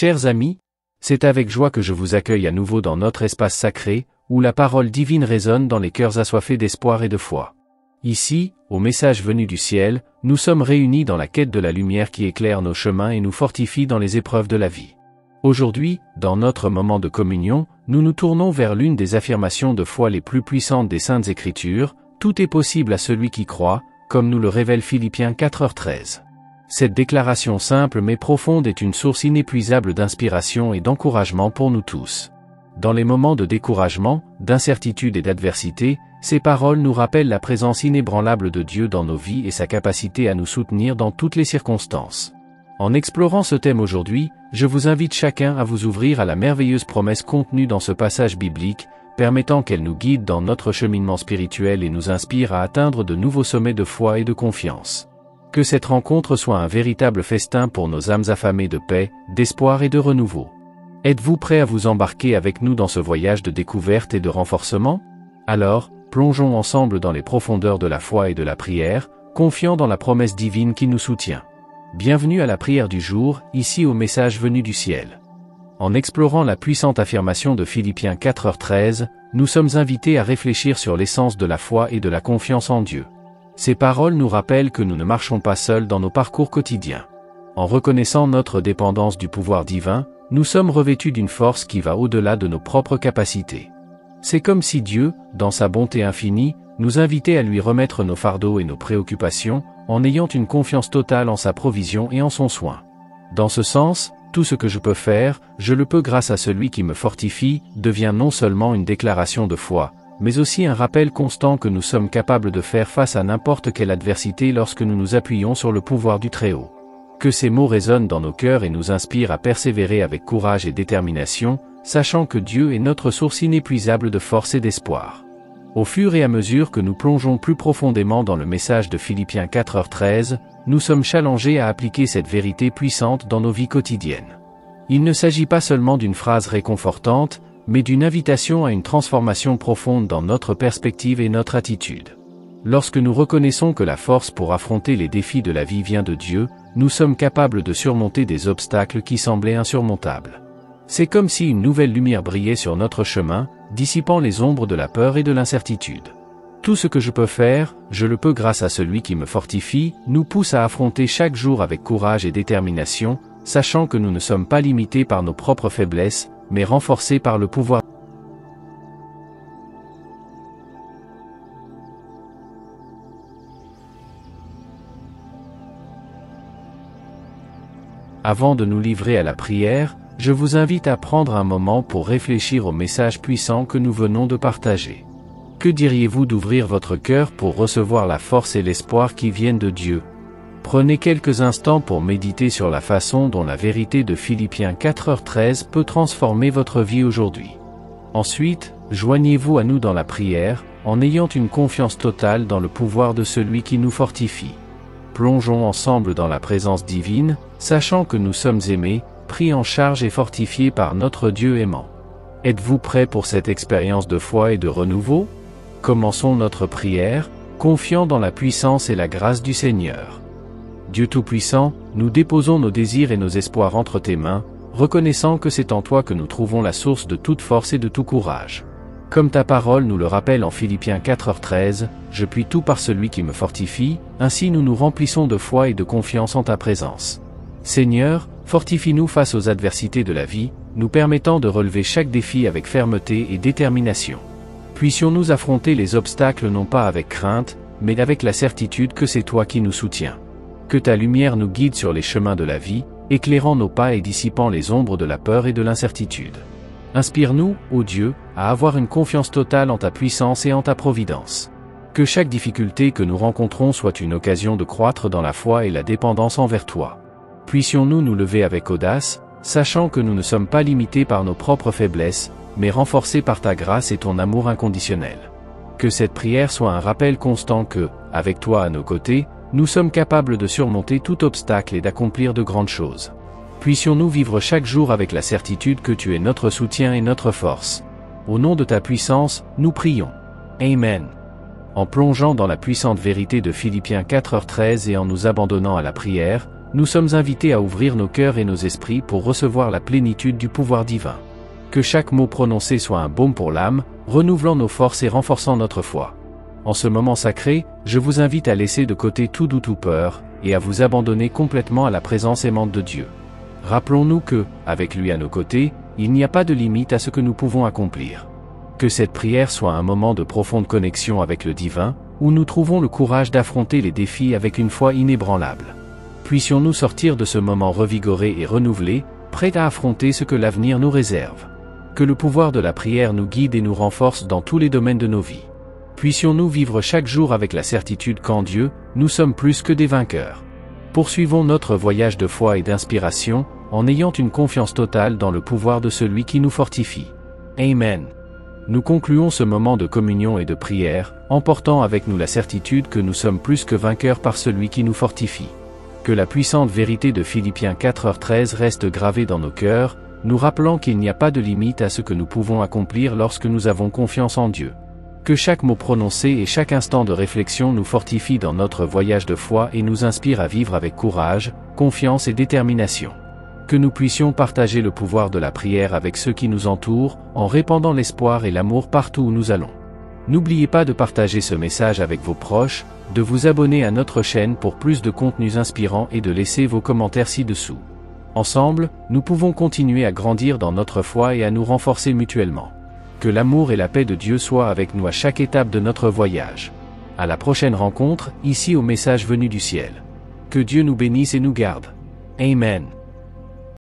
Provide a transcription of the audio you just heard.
Chers amis, c'est avec joie que je vous accueille à nouveau dans notre espace sacré, où la parole divine résonne dans les cœurs assoiffés d'espoir et de foi. Ici, au message venu du ciel, nous sommes réunis dans la quête de la lumière qui éclaire nos chemins et nous fortifie dans les épreuves de la vie. Aujourd'hui, dans notre moment de communion, nous nous tournons vers l'une des affirmations de foi les plus puissantes des Saintes Écritures, « Tout est possible à celui qui croit », comme nous le révèle Philippiens 4h13. Cette déclaration simple mais profonde est une source inépuisable d'inspiration et d'encouragement pour nous tous. Dans les moments de découragement, d'incertitude et d'adversité, ces paroles nous rappellent la présence inébranlable de Dieu dans nos vies et sa capacité à nous soutenir dans toutes les circonstances. En explorant ce thème aujourd'hui, je vous invite chacun à vous ouvrir à la merveilleuse promesse contenue dans ce passage biblique, permettant qu'elle nous guide dans notre cheminement spirituel et nous inspire à atteindre de nouveaux sommets de foi et de confiance. Que cette rencontre soit un véritable festin pour nos âmes affamées de paix, d'espoir et de renouveau. Êtes-vous prêts à vous embarquer avec nous dans ce voyage de découverte et de renforcement? Alors, plongeons ensemble dans les profondeurs de la foi et de la prière, confiants dans la promesse divine qui nous soutient. Bienvenue à la prière du jour, ici au message venu du ciel. En explorant la puissante affirmation de Philippiens 4h13, nous sommes invités à réfléchir sur l'essence de la foi et de la confiance en Dieu. Ces paroles nous rappellent que nous ne marchons pas seuls dans nos parcours quotidiens. En reconnaissant notre dépendance du pouvoir divin, nous sommes revêtus d'une force qui va au-delà de nos propres capacités. C'est comme si Dieu, dans sa bonté infinie, nous invitait à lui remettre nos fardeaux et nos préoccupations, en ayant une confiance totale en sa provision et en son soin. Dans ce sens, tout ce que je peux faire, je le peux grâce à celui qui me fortifie, devient non seulement une déclaration de foi, mais aussi un rappel constant que nous sommes capables de faire face à n'importe quelle adversité lorsque nous nous appuyons sur le pouvoir du Très-Haut. Que ces mots résonnent dans nos cœurs et nous inspirent à persévérer avec courage et détermination, sachant que Dieu est notre source inépuisable de force et d'espoir. Au fur et à mesure que nous plongeons plus profondément dans le message de Philippiens 4h13, nous sommes challengés à appliquer cette vérité puissante dans nos vies quotidiennes. Il ne s'agit pas seulement d'une phrase réconfortante, mais d'une invitation à une transformation profonde dans notre perspective et notre attitude. Lorsque nous reconnaissons que la force pour affronter les défis de la vie vient de Dieu, nous sommes capables de surmonter des obstacles qui semblaient insurmontables. C'est comme si une nouvelle lumière brillait sur notre chemin, dissipant les ombres de la peur et de l'incertitude. Tout ce que je peux faire, je le peux grâce à celui qui me fortifie, nous pousse à affronter chaque jour avec courage et détermination, sachant que nous ne sommes pas limités par nos propres faiblesses, mais renforcés par le pouvoir. Avant de nous livrer à la prière, je vous invite à prendre un moment pour réfléchir au message puissant que nous venons de partager. Que diriez-vous d'ouvrir votre cœur pour recevoir la force et l'espoir qui viennent de Dieu? Prenez quelques instants pour méditer sur la façon dont la vérité de Philippiens 4h13 peut transformer votre vie aujourd'hui. Ensuite, joignez-vous à nous dans la prière, en ayant une confiance totale dans le pouvoir de celui qui nous fortifie. Plongeons ensemble dans la présence divine, sachant que nous sommes aimés, pris en charge et fortifiés par notre Dieu aimant. Êtes-vous prêts pour cette expérience de foi et de renouveau? Commençons notre prière, confiant dans la puissance et la grâce du Seigneur. Dieu Tout-Puissant, nous déposons nos désirs et nos espoirs entre tes mains, reconnaissant que c'est en toi que nous trouvons la source de toute force et de tout courage. Comme ta parole nous le rappelle en Philippiens 4h13, « Je puis tout par celui qui me fortifie », ainsi nous nous remplissons de foi et de confiance en ta présence. Seigneur, fortifie-nous face aux adversités de la vie, nous permettant de relever chaque défi avec fermeté et détermination. Puissions-nous affronter les obstacles non pas avec crainte, mais avec la certitude que c'est toi qui nous soutiens. Que ta lumière nous guide sur les chemins de la vie, éclairant nos pas et dissipant les ombres de la peur et de l'incertitude. Inspire-nous, ô Dieu, à avoir une confiance totale en ta puissance et en ta providence. Que chaque difficulté que nous rencontrons soit une occasion de croître dans la foi et la dépendance envers toi. Puissions-nous nous lever avec audace, sachant que nous ne sommes pas limités par nos propres faiblesses, mais renforcés par ta grâce et ton amour inconditionnel. Que cette prière soit un rappel constant que, avec toi à nos côtés, nous sommes capables de surmonter tout obstacle et d'accomplir de grandes choses. Puissions-nous vivre chaque jour avec la certitude que tu es notre soutien et notre force. Au nom de ta puissance, nous prions. Amen. En plongeant dans la puissante vérité de Philippiens 4h13 et en nous abandonnant à la prière, nous sommes invités à ouvrir nos cœurs et nos esprits pour recevoir la plénitude du pouvoir divin. Que chaque mot prononcé soit un baume pour l'âme, renouvelant nos forces et renforçant notre foi. En ce moment sacré, je vous invite à laisser de côté tout doute ou peur, et à vous abandonner complètement à la présence aimante de Dieu. Rappelons-nous que, avec lui à nos côtés, il n'y a pas de limite à ce que nous pouvons accomplir. Que cette prière soit un moment de profonde connexion avec le divin, où nous trouvons le courage d'affronter les défis avec une foi inébranlable. Puissions-nous sortir de ce moment revigorés et renouvelés, prêts à affronter ce que l'avenir nous réserve. Que le pouvoir de la prière nous guide et nous renforce dans tous les domaines de nos vies. Puissions-nous vivre chaque jour avec la certitude qu'en Dieu, nous sommes plus que des vainqueurs. Poursuivons notre voyage de foi et d'inspiration, en ayant une confiance totale dans le pouvoir de celui qui nous fortifie. Amen. Nous concluons ce moment de communion et de prière, en portant avec nous la certitude que nous sommes plus que vainqueurs par celui qui nous fortifie. Que la puissante vérité de Philippiens 4h13 reste gravée dans nos cœurs, nous rappelant qu'il n'y a pas de limite à ce que nous pouvons accomplir lorsque nous avons confiance en Dieu. Que chaque mot prononcé et chaque instant de réflexion nous fortifie dans notre voyage de foi et nous inspire à vivre avec courage, confiance et détermination. Que nous puissions partager le pouvoir de la prière avec ceux qui nous entourent, en répandant l'espoir et l'amour partout où nous allons. N'oubliez pas de partager ce message avec vos proches, de vous abonner à notre chaîne pour plus de contenus inspirants et de laisser vos commentaires ci-dessous. Ensemble, nous pouvons continuer à grandir dans notre foi et à nous renforcer mutuellement. Que l'amour et la paix de Dieu soient avec nous à chaque étape de notre voyage. À la prochaine rencontre, ici au message venu du ciel. Que Dieu nous bénisse et nous garde. Amen.